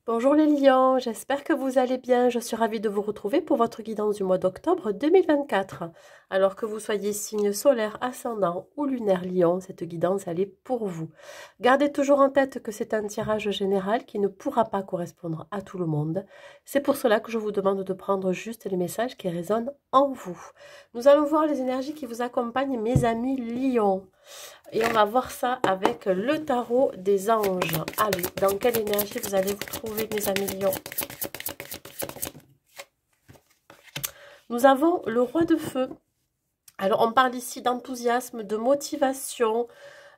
Bonjour les lions, j'espère que vous allez bien. Je suis ravie de vous retrouver pour votre guidance du mois d'octobre 2024. Alors que vous soyez signe solaire, ascendant ou lunaire lion, cette guidance elle est pour vous. Gardez toujours en tête que c'est un tirage général qui ne pourra pas correspondre à tout le monde. C'est pour cela que je vous demande de prendre juste les messages qui résonnent en vous. Nous allons voir les énergies qui vous accompagnent, mes amis lions. Et on va voir ça avec le tarot des anges. Allez, dans quelle énergie vous allez vous trouver, mes amis lions? Nous avons le roi de feu. Alors, on parle ici d'enthousiasme, de motivation,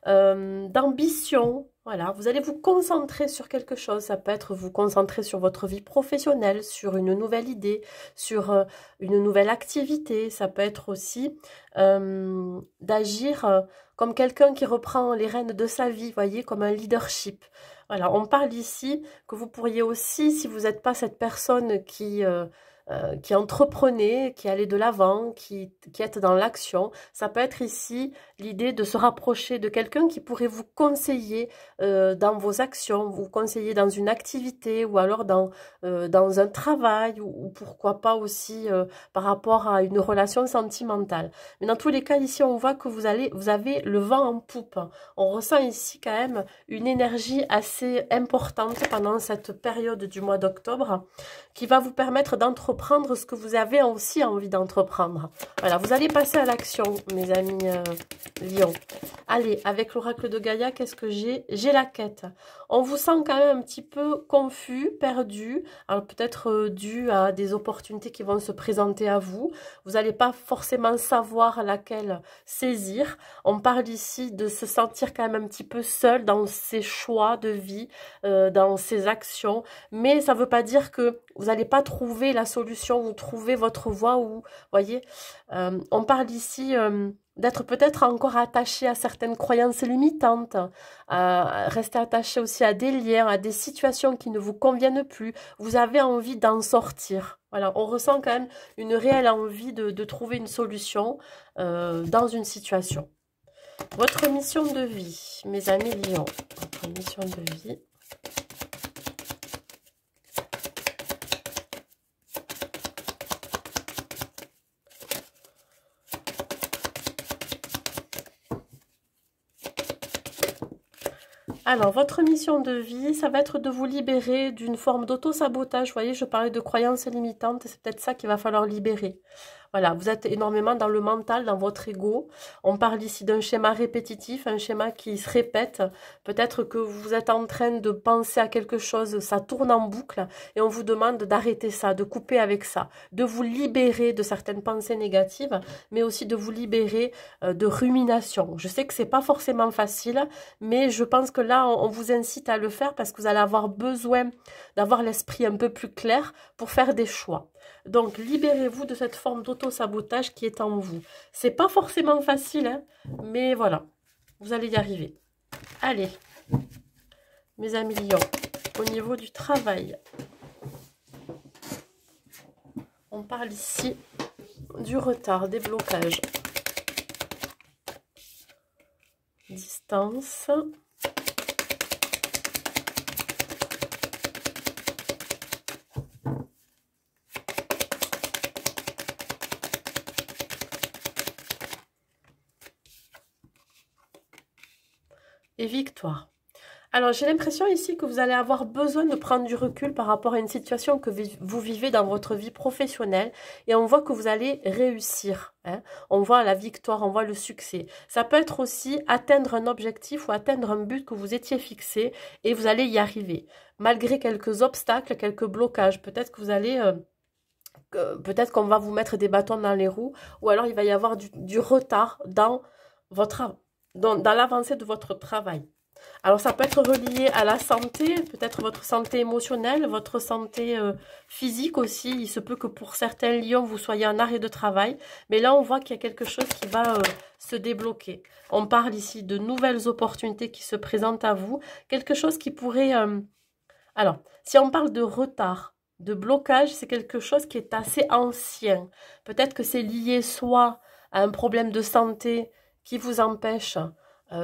d'ambition. Voilà, vous allez vous concentrer sur quelque chose. Ça peut être vous concentrer sur votre vie professionnelle, sur une nouvelle idée, sur une nouvelle activité. Ça peut être aussi d'agir comme quelqu'un qui reprend les rênes de sa vie, voyez, comme un leadership. Voilà, on parle ici que vous pourriez aussi, si vous n'êtes pas cette personne qui entreprenait, qui allait de l'avant, qui est dans l'action. Ça peut être ici l'idée de se rapprocher de quelqu'un qui pourrait vous conseiller dans vos actions, vous conseiller dans une activité ou alors dans un travail ou pourquoi pas aussi par rapport à une relation sentimentale. Mais dans tous les cas, ici, on voit que vous avez le vent en poupe. On ressent ici quand même une énergie assez importante pendant cette période du mois d'octobre qui va vous permettre d'entreprendre ce que vous avez aussi envie d'entreprendre. Voilà, vous allez passer à l'action, mes amis lions. Allez, avec l'oracle de Gaïa, qu'est-ce que j'ai? J'ai la quête. On vous sent quand même un petit peu confus, perdu. Alors peut-être dû à des opportunités qui vont se présenter à vous. Vous n'allez pas forcément savoir laquelle saisir. On parle ici de se sentir quand même un petit peu seul dans ses choix de vie, dans ses actions. Mais ça ne veut pas dire que vous n'allez pas trouver la solution, vous trouvez votre voie ou, voyez, on parle ici d'être peut-être encore attaché à certaines croyances limitantes, à rester attaché aussi à des liens, à des situations qui ne vous conviennent plus. Vous avez envie d'en sortir. Voilà, on ressent quand même une réelle envie de trouver une solution dans une situation. Votre mission de vie, mes amis lions, votre mission de vie. Alors, votre mission de vie, ça va être de vous libérer d'une forme d'auto-sabotage. Vous voyez, je parlais de croyances limitantes, c'est peut-être ça qu'il va falloir libérer. Voilà, vous êtes énormément dans le mental, dans votre ego. On parle ici d'un schéma répétitif, un schéma qui se répète. Peut-être que vous êtes en train de penser à quelque chose, ça tourne en boucle et on vous demande d'arrêter ça, de couper avec ça, de vous libérer de certaines pensées négatives, mais aussi de vous libérer de rumination. Je sais que c'est pas forcément facile, mais je pense que là, on vous incite à le faire parce que vous allez avoir besoin d'avoir l'esprit un peu plus clair pour faire des choix. Donc, libérez-vous de cette forme d'auto-sabotage qui est en vous. C'est pas forcément facile, hein, mais voilà, vous allez y arriver. Allez, mes amis lions, au niveau du travail, on parle ici du retard, des blocages. Distance. Et victoire. Alors, j'ai l'impression ici que vous allez avoir besoin de prendre du recul par rapport à une situation que vous vivez dans votre vie professionnelle et on voit que vous allez réussir. Hein. On voit la victoire, on voit le succès. Ça peut être aussi atteindre un objectif ou atteindre un but que vous étiez fixé et vous allez y arriver. Malgré quelques obstacles, quelques blocages, peut-être que vous allez... peut-être qu'on va vous mettre des bâtons dans les roues ou alors il va y avoir du retard dans dans l'avancée de votre travail. Alors, ça peut être relié à la santé, peut-être votre santé émotionnelle, votre santé physique aussi. Il se peut que pour certains lions, vous soyez en arrêt de travail. Mais là, on voit qu'il y a quelque chose qui va se débloquer. On parle ici de nouvelles opportunités qui se présentent à vous. Quelque chose qui pourrait... Alors, si on parle de retard, de blocage, c'est quelque chose qui est assez ancien. Peut-être que c'est lié soit à un problème de santé qui vous empêche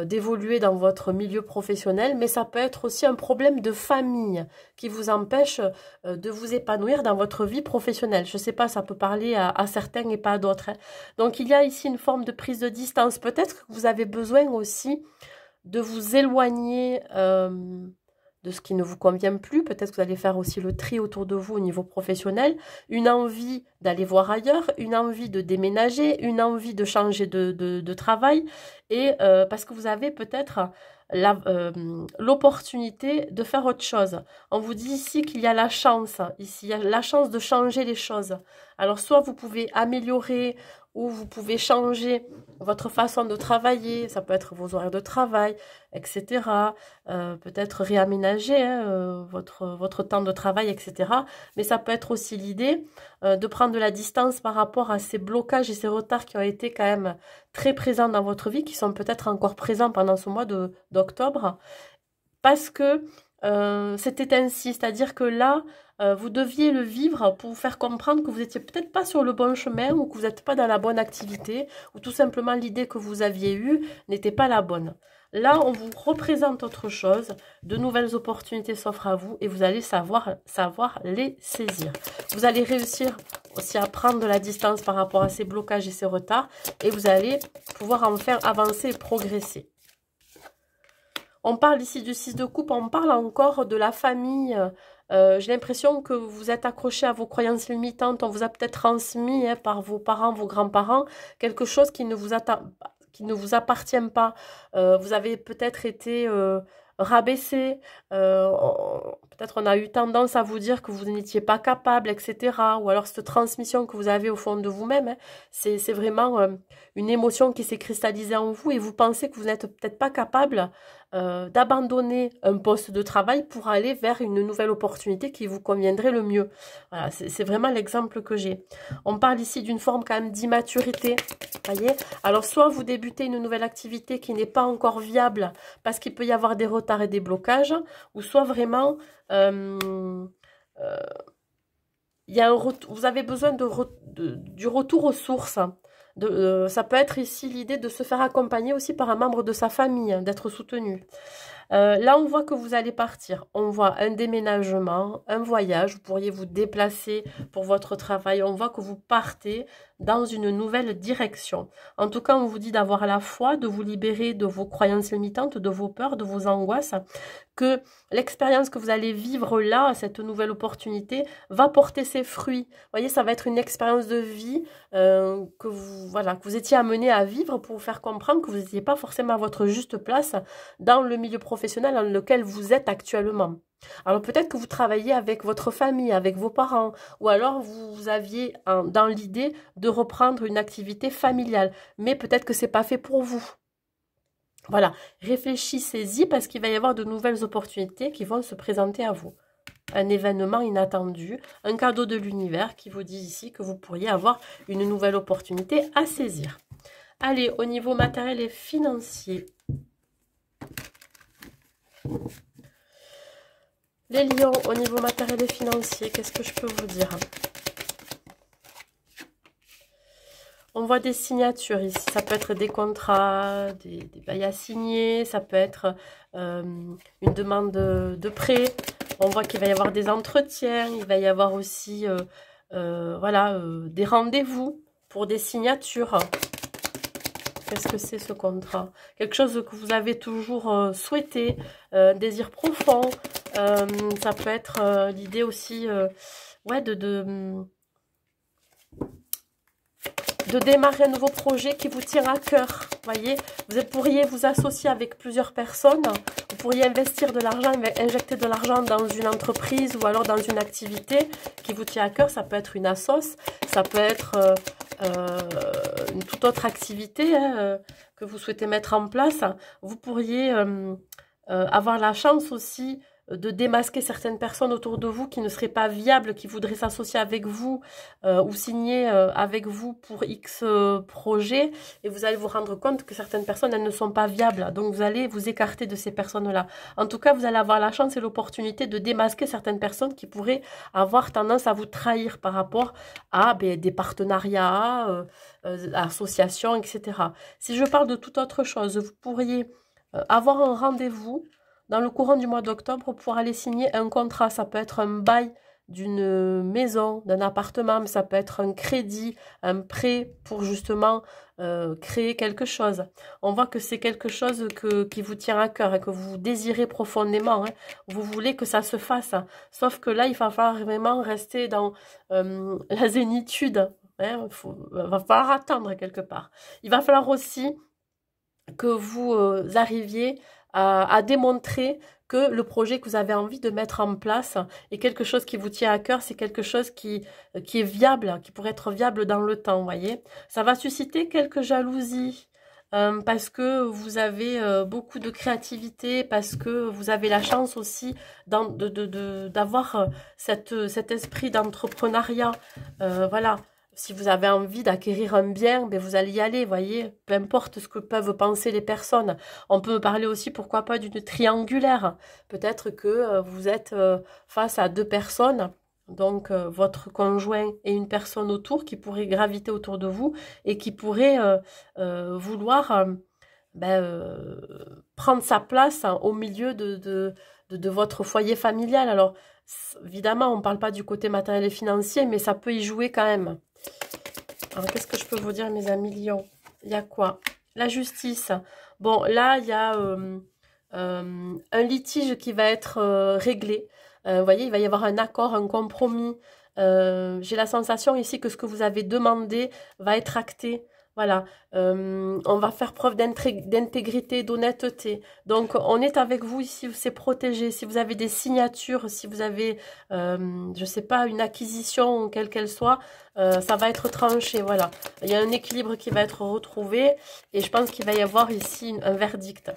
d'évoluer dans votre milieu professionnel, mais ça peut être aussi un problème de famille qui vous empêche de vous épanouir dans votre vie professionnelle. Je ne sais pas, ça peut parler à certains et pas à d'autres, hein. Donc, il y a ici une forme de prise de distance. Peut-être que vous avez besoin aussi de vous éloigner de ce qui ne vous convient plus. Peut-être que vous allez faire aussi le tri autour de vous au niveau professionnel. Une envie d'aller voir ailleurs, une envie de déménager, une envie de changer de travail. Et parce que vous avez peut-être l'opportunité de faire autre chose. On vous dit ici qu'il y a la chance. Ici, il y a la chance de changer les choses. Alors, soit vous pouvez améliorer ou vous pouvez changer votre façon de travailler, ça peut être vos horaires de travail, etc. Peut-être réaménager votre temps de travail, etc. Mais ça peut être aussi l'idée de prendre de la distance par rapport à ces blocages et ces retards qui ont été quand même très présents dans votre vie, qui sont peut-être encore présents pendant ce mois d'octobre, parce que c'était ainsi, c'est-à-dire que là, vous deviez le vivre pour vous faire comprendre que vous n'étiez peut-être pas sur le bon chemin ou que vous n'êtes pas dans la bonne activité ou tout simplement l'idée que vous aviez eue n'était pas la bonne. Là, on vous représente autre chose, de nouvelles opportunités s'offrent à vous et vous allez savoir les saisir. Vous allez réussir aussi à prendre de la distance par rapport à ces blocages et ces retards et vous allez pouvoir en faire avancer et progresser. On parle ici du 6 de coupe, on parle encore de la famille. J'ai l'impression que vous êtes accroché à vos croyances limitantes. On vous a peut-être transmis par vos parents, vos grands-parents, quelque chose qui ne vous appartient pas. Vous avez peut-être été rabaissé. Peut-être on a eu tendance à vous dire que vous n'étiez pas capable, etc. Ou alors cette transmission que vous avez au fond de vous-même, c'est vraiment une émotion qui s'est cristallisée en vous et vous pensez que vous n'êtes peut-être pas capable d'abandonner un poste de travail pour aller vers une nouvelle opportunité qui vous conviendrait le mieux. Voilà, c'est vraiment l'exemple que j'ai. On parle ici d'une forme quand même d'immaturité. Voyez. Alors, soit vous débutez une nouvelle activité qui n'est pas encore viable parce qu'il peut y avoir des retards et des blocages, ou soit vraiment il y a vous avez besoin du retour aux sources. Ça peut être ici l'idée de se faire accompagner aussi par un membre de sa famille, d'être soutenu. Là, on voit que vous allez partir. On voit un déménagement, un voyage. Vous pourriez vous déplacer pour votre travail. On voit que vous partez dans une nouvelle direction. En tout cas, on vous dit d'avoir la foi, de vous libérer de vos croyances limitantes, de vos peurs, de vos angoisses, que l'expérience que vous allez vivre là, cette nouvelle opportunité, va porter ses fruits. Vous voyez, ça va être une expérience de vie que vous étiez amené à vivre pour vous faire comprendre que vous n'étiez pas forcément à votre juste place dans le milieu professionnel dans lequel vous êtes actuellement. Alors peut-être que vous travaillez avec votre famille, avec vos parents, ou alors vous aviez dans l'idée de reprendre une activité familiale, mais peut-être que c'est pas fait pour vous. Voilà, réfléchissez-y parce qu'il va y avoir de nouvelles opportunités qui vont se présenter à vous. Un événement inattendu, un cadeau de l'univers qui vous dit ici que vous pourriez avoir une nouvelle opportunité à saisir. Allez, au niveau matériel et financier. Les lions, au niveau matériel et financier, qu'est-ce que je peux vous dire? On voit des signatures ici. Ça peut être des contrats, des bails à signer. Ça peut être une demande de prêt. On voit qu'il va y avoir des entretiens. Il va y avoir aussi des rendez-vous pour des signatures. Qu'est-ce que c'est ce contrat? Quelque chose que vous avez toujours souhaité, un désir profond. Ça peut être l'idée aussi de démarrer un nouveau projet qui vous tient à cœur. Voyez, vous pourriez vous associer avec plusieurs personnes. Vous pourriez investir de l'argent, injecter de l'argent dans une entreprise ou alors dans une activité qui vous tient à cœur. Ça peut être une assoce, ça peut être une toute autre activité que vous souhaitez mettre en place. Vous pourriez avoir la chance aussi de démasquer certaines personnes autour de vous qui ne seraient pas viables, qui voudraient s'associer avec vous ou signer avec vous pour X projets, et vous allez vous rendre compte que certaines personnes, elles ne sont pas viables. Donc, vous allez vous écarter de ces personnes-là. En tout cas, vous allez avoir la chance et l'opportunité de démasquer certaines personnes qui pourraient avoir tendance à vous trahir par rapport à des partenariats, associations, etc. Si je parle de toute autre chose, vous pourriez avoir un rendez-vous dans le courant du mois d'octobre pour aller signer un contrat. Ça peut être un bail d'une maison, d'un appartement, mais ça peut être un crédit, un prêt pour justement créer quelque chose. On voit que c'est quelque chose qui vous tient à cœur et que vous désirez profondément. Hein. Vous voulez que ça se fasse. Sauf que là, il va falloir vraiment rester dans la zénitude. Hein. Va falloir attendre quelque part. Il va falloir aussi que vous arriviez à démontrer que le projet que vous avez envie de mettre en place est quelque chose qui vous tient à cœur, c'est quelque chose qui est viable, qui pourrait être viable dans le temps, vous voyez. Ça va susciter quelques jalousies, parce que vous avez beaucoup de créativité, parce que vous avez la chance aussi d'avoir cet esprit d'entrepreneuriat, voilà. Si vous avez envie d'acquérir un bien, ben vous allez y aller, voyez, peu importe ce que peuvent penser les personnes. On peut parler aussi, pourquoi pas, d'une triangulaire. Peut-être que vous êtes face à deux personnes, donc votre conjoint et une personne autour qui pourrait graviter autour de vous et qui pourrait vouloir prendre sa place au milieu de votre foyer familial. Alors, évidemment, on ne parle pas du côté matériel et financier, mais ça peut y jouer quand même. Alors, qu'est-ce que je peux vous dire, mes amis lions? Il y a quoi? La justice. Bon, là, il y a un litige qui va être réglé. Vous voyez, il va y avoir un accord, un compromis. J'ai la sensation ici que ce que vous avez demandé va être acté. Voilà, on va faire preuve d'intégrité, d'honnêteté. Donc, on est avec vous ici, c'est protégé. Si vous avez des signatures, si vous avez, je sais pas, une acquisition, quelle qu'elle soit, ça va être tranché, voilà. Il y a un équilibre qui va être retrouvé et je pense qu'il va y avoir ici un verdict.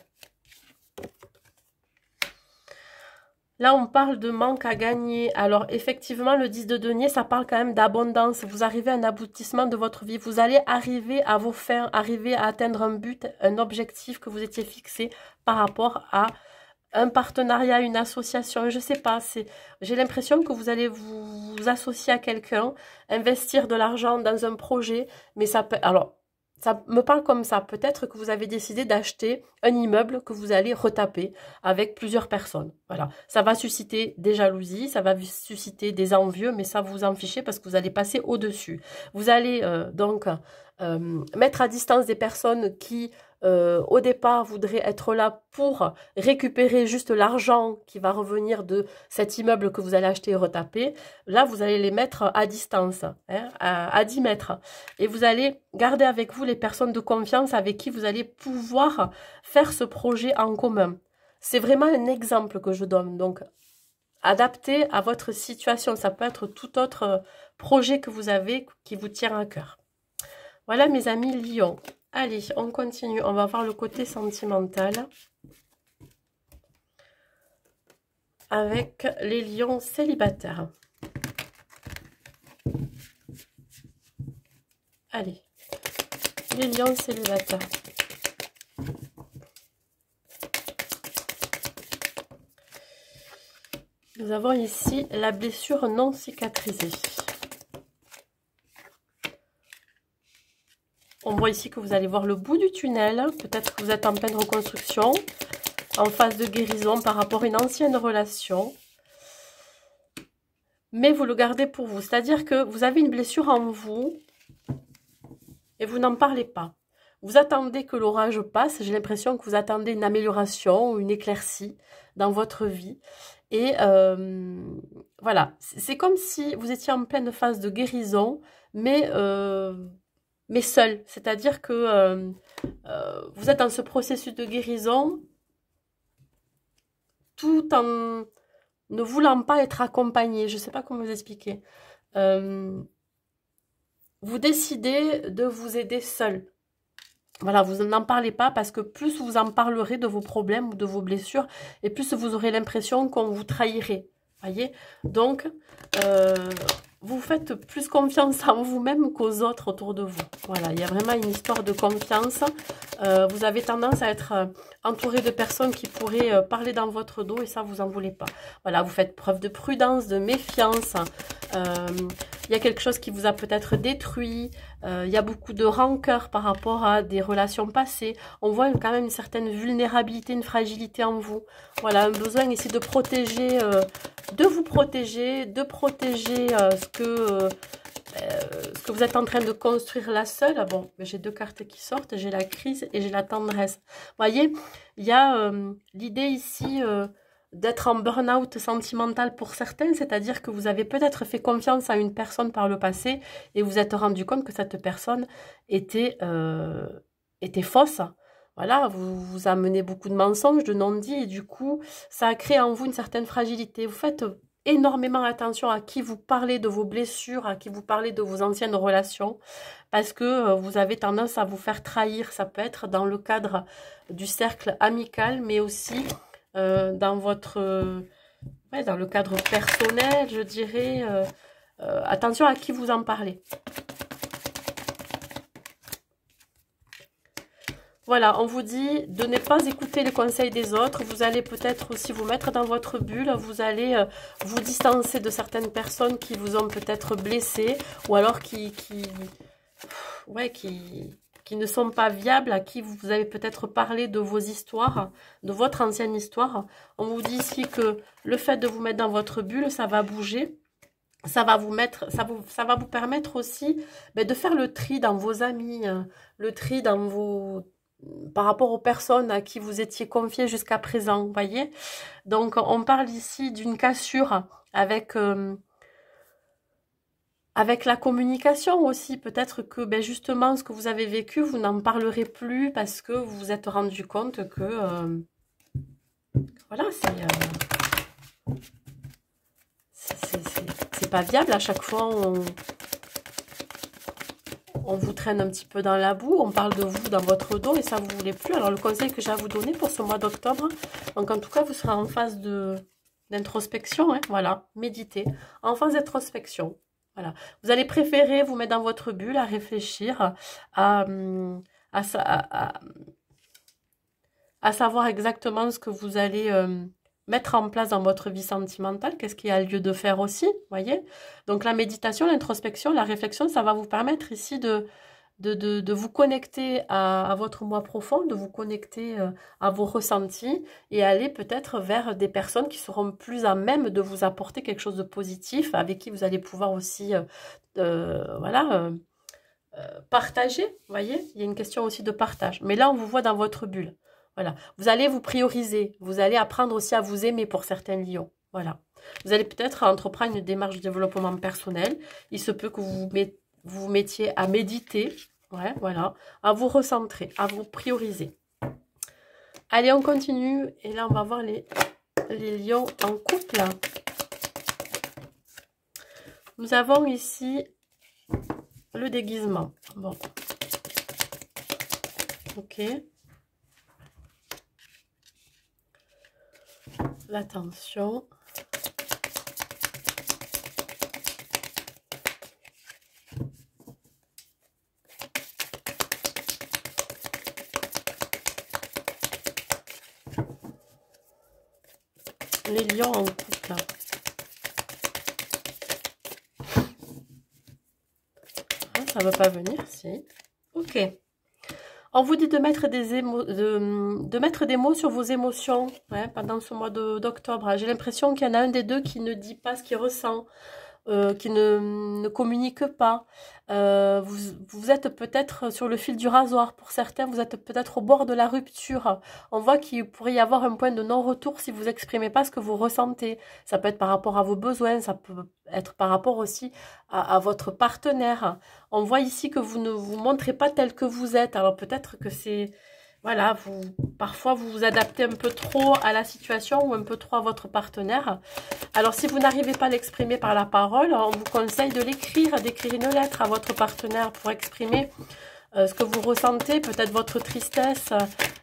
Là, on parle de manque à gagner. Alors, effectivement, le 10 de denier, ça parle quand même d'abondance. Vous arrivez à un aboutissement de votre vie. Vous allez arriver à vos fins, arriver à atteindre un but, un objectif que vous étiez fixé par rapport à un partenariat, une association. Je sais pas, j'ai l'impression que vous allez vous associer à quelqu'un, investir de l'argent dans un projet, mais ça peut... Alors, ça me parle comme ça. Peut-être que vous avez décidé d'acheter un immeuble que vous allez retaper avec plusieurs personnes. Voilà. Ça va susciter des jalousies, ça va susciter des envieux, mais ça vous en fichez parce que vous allez passer au-dessus. Vous allez donc mettre à distance des personnes qui, au départ, voudraient être là pour récupérer juste l'argent qui va revenir de cet immeuble que vous allez acheter et retaper. Là, vous allez les mettre à distance, hein, à 10 mètres. Et vous allez garder avec vous les personnes de confiance avec qui vous allez pouvoir faire ce projet en commun. C'est vraiment un exemple que je donne. Donc, adapté à votre situation. Ça peut être tout autre projet que vous avez qui vous tient à cœur. Voilà mes amis lions. Allez, on continue. On va voir le côté sentimental. Avec les lions célibataires. Allez, les lions célibataires. Nous avons ici la blessure non cicatrisée. On voit ici que vous allez voir le bout du tunnel. Peut-être que vous êtes en pleine reconstruction, en phase de guérison par rapport à une ancienne relation. Mais vous le gardez pour vous. C'est-à-dire que vous avez une blessure en vous et vous n'en parlez pas. Vous attendez que l'orage passe. J'ai l'impression que vous attendez une amélioration ou une éclaircie dans votre vie. Et voilà, c'est comme si vous étiez en pleine phase de guérison, mais seul. C'est-à-dire que vous êtes dans ce processus de guérison tout en ne voulant pas être accompagné. Je ne sais pas comment vous expliquer. Vous décidez de vous aider seul. Voilà, vous n'en parlez pas parce que plus vous en parlerez de vos problèmes ou de vos blessures, et plus vous aurez l'impression qu'on vous trahirait. Voyez? Donc, euh, vous faites plus confiance en vous-même qu'aux autres autour de vous. Voilà, il y a vraiment une histoire de confiance. Vous avez tendance à être entouré de personnes qui pourraient parler dans votre dos et ça, vous en voulez pas. Voilà, vous faites preuve de prudence, de méfiance. Il y a quelque chose qui vous a peut-être détruit. Il y a beaucoup de rancœur par rapport à des relations passées. On voit quand même une certaine vulnérabilité, une fragilité en vous. Voilà, un besoin ici de protéger, de vous protéger, de protéger ce que vous êtes en train de construire là seule. Bon, j'ai deux cartes qui sortent, j'ai la crise et j'ai la tendresse. Vous voyez, il y a l'idée ici d'être en burn-out sentimental pour certains, c'est-à-dire que vous avez peut-être fait confiance à une personne par le passé et vous êtes rendu compte que cette personne était fausse. Voilà, vous amenez beaucoup de mensonges, de non-dits et du coup, ça a créé en vous une certaine fragilité. Vous faites énormément attention à qui vous parlez de vos blessures, à qui vous parlez de vos anciennes relations, parce que vous avez tendance à vous faire trahir. Ça peut être dans le cadre du cercle amical, mais aussi dans dans le cadre personnel, je dirais. Attention à qui vous en parlez. Voilà, on vous dit de ne pas écouter les conseils des autres. Vous allez peut-être aussi vous mettre dans votre bulle. Vous allez vous distancer de certaines personnes qui vous ont peut-être blessé ou alors qui ne sont pas viables, à qui vous avez peut-être parlé de vos histoires, de votre ancienne histoire. On vous dit ici que le fait de vous mettre dans votre bulle, ça va bouger. Ça va vous permettre aussi de faire le tri dans vos amis, le tri par rapport aux personnes à qui vous étiez confiés jusqu'à présent, vous voyez. Donc, on parle ici d'une cassure avec la communication aussi. Peut-être que justement, ce que vous avez vécu, vous n'en parlerez plus parce que vous vous êtes rendu compte que, voilà, c'est pas viable. À chaque fois, on vous traîne un petit peu dans la boue, on parle de vous dans votre dos et ça vous voulez plus. Alors le conseil que j'ai à vous donner pour ce mois d'octobre, donc en tout cas vous serez en phase d'introspection, hein, voilà, méditez, en phase d'introspection. Voilà. Vous allez préférer vous mettre dans votre bulle à réfléchir, à savoir exactement ce que vous allez mettre en place dans votre vie sentimentale, qu'est-ce qu'il y a lieu de faire aussi, voyez. Donc la méditation, l'introspection, la réflexion, ça va vous permettre ici de vous connecter à votre moi profond, de vous connecter à vos ressentis et aller peut-être vers des personnes qui seront plus à même de vous apporter quelque chose de positif, avec qui vous allez pouvoir aussi partager, vous voyez. Il y a une question aussi de partage. Mais là, on vous voit dans votre bulle. Voilà, vous allez vous prioriser, vous allez apprendre aussi à vous aimer pour certains lions. Voilà, vous allez peut-être entreprendre une démarche de développement personnel. Il se peut que vous vous mettiez à méditer, ouais, voilà, à vous recentrer, à vous prioriser. Allez, on continue et là, on va voir les lions en couple. Nous avons ici le déguisement. Bon, ok. L'attention. Les lions en couple. Ah, ça ne veut pas venir, si. Ok. On vous dit de mettre de mettre des mots sur vos émotions pendant ce mois d'octobre. J'ai l'impression qu'il y en a un des deux qui ne dit pas ce qu'il ressent, qui ne communique pas. Vous êtes peut-être sur le fil du rasoir. Pour certains, vous êtes peut-être au bord de la rupture. On voit qu'il pourrait y avoir un point de non-retour si vous n'exprimez pas ce que vous ressentez. Ça peut être par rapport à vos besoins, ça peut être par rapport aussi à votre partenaire. On voit ici que vous ne vous montrez pas tel que vous êtes. Alors peut-être que c'est... Voilà, parfois vous vous adaptez un peu trop à la situation ou un peu trop à votre partenaire. Alors si vous n'arrivez pas à l'exprimer par la parole, on vous conseille de d'écrire une lettre à votre partenaire pour exprimer ce que vous ressentez, peut-être votre tristesse,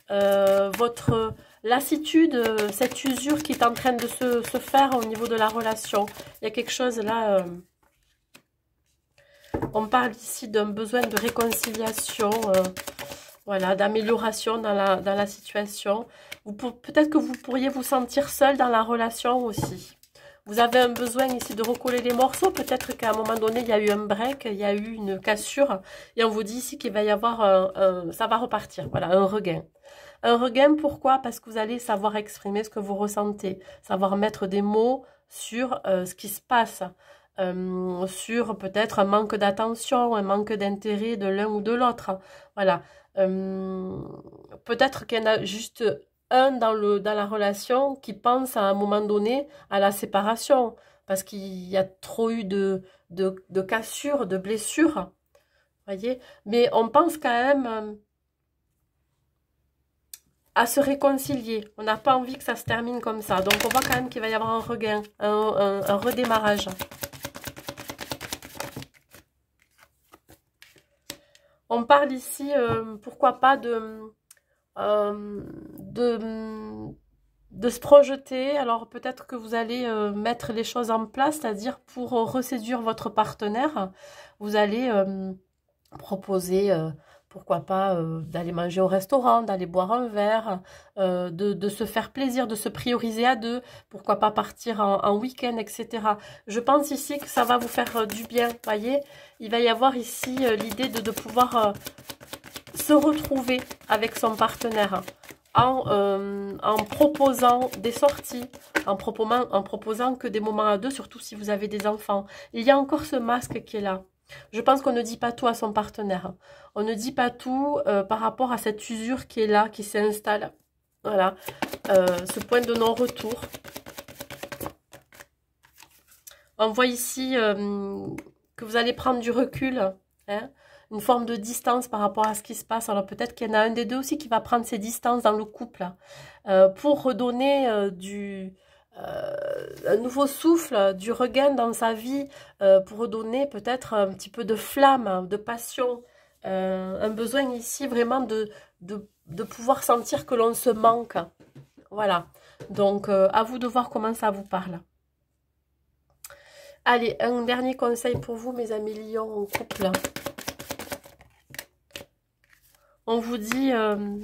votre lassitude, cette usure qui est en train de se faire au niveau de la relation. Il y a quelque chose là, on parle ici d'un besoin de réconciliation, voilà, d'amélioration dans la situation. Peut-être que vous pourriez vous sentir seul dans la relation aussi. Vous avez un besoin ici de recoller les morceaux. Peut-être qu'à un moment donné, il y a eu un break, il y a eu une cassure. Et on vous dit ici qu'il va y avoir ça va repartir. Voilà, un regain. Un regain, pourquoi? Parce que vous allez savoir exprimer ce que vous ressentez. Savoir mettre des mots sur ce qui se passe. Sur peut-être un manque d'attention, un manque d'intérêt de l'un ou de l'autre. Voilà. Peut-être qu'il y en a juste un dans la relation qui pense à un moment donné à la séparation, parce qu'il y a trop eu de cassures, de blessures, voyez. Mais on pense quand même à se réconcilier. On n'a pas envie que ça se termine comme ça. Donc on voit quand même qu'il va y avoir un regain, un redémarrage. On parle ici, pourquoi pas de se projeter. Alors peut-être que vous allez mettre les choses en place, c'est-à-dire pour reséduire votre partenaire, vous allez proposer, pourquoi pas, d'aller manger au restaurant, d'aller boire un verre, de se faire plaisir, de se prioriser à deux, pourquoi pas partir en week-end, etc. Je pense ici que ça va vous faire du bien, voyez. Il va y avoir ici l'idée de pouvoir se retrouver avec son partenaire en proposant des sorties, en proposant que des moments à deux, surtout si vous avez des enfants. Il y a encore ce masque qui est là. Je pense qu'on ne dit pas tout à son partenaire. On ne dit pas tout par rapport à cette usure qui est là, qui s'installe. Voilà, ce point de non-retour. On voit ici que vous allez prendre du recul, hein, une forme de distance par rapport à ce qui se passe. Alors peut-être qu'il y en a un des deux aussi qui va prendre ses distances dans le couple pour redonner un nouveau souffle, du regain dans sa vie, pour redonner peut-être un petit peu de flamme, de passion, un besoin ici vraiment de pouvoir sentir que l'on se manque. Voilà, donc à vous de voir comment ça vous parle. Allez, un dernier conseil pour vous, mes amis lions en couple. On vous dit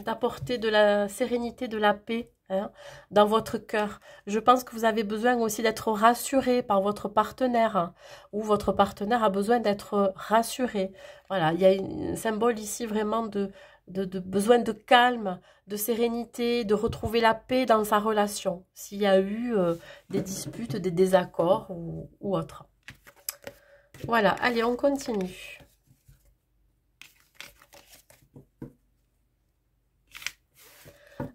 d'apporter de la sérénité, de la paix, hein, dans votre cœur. Je pense que vous avez besoin aussi d'être rassuré par votre partenaire, hein, ou votre partenaire a besoin d'être rassuré. Voilà, il y a un symbole ici vraiment de besoin de calme, de sérénité, de retrouver la paix dans sa relation, s'il y a eu des disputes, des désaccords ou autre. Voilà, allez, on continue.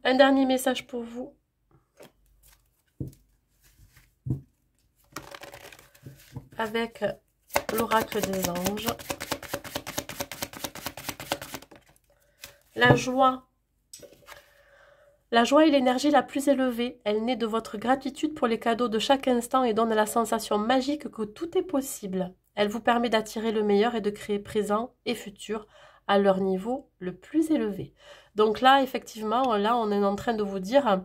Un dernier message pour vous. Avec l'oracle des anges. La joie. La joie est l'énergie la plus élevée. Elle naît de votre gratitude pour les cadeaux de chaque instant et donne la sensation magique que tout est possible. Elle vous permet d'attirer le meilleur et de créer présent et futur à leur niveau le plus élevé. Donc là, effectivement, là, on est en train de vous dire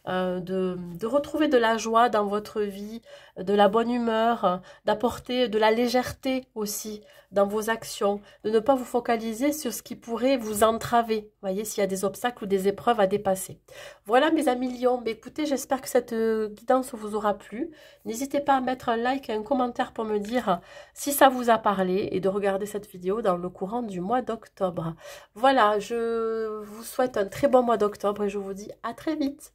de retrouver de la joie dans votre vie, de la bonne humeur, d'apporter de la légèreté aussi dans vos actions, de ne pas vous focaliser sur ce qui pourrait vous entraver, voyez, s'il y a des obstacles ou des épreuves à dépasser. Voilà mes amis lions, mais écoutez, j'espère que cette guidance vous aura plu. N'hésitez pas à mettre un like et un commentaire pour me dire si ça vous a parlé et de regarder cette vidéo dans le courant du mois d'octobre. Voilà, je vous souhaite un très bon mois d'octobre et je vous dis à très vite.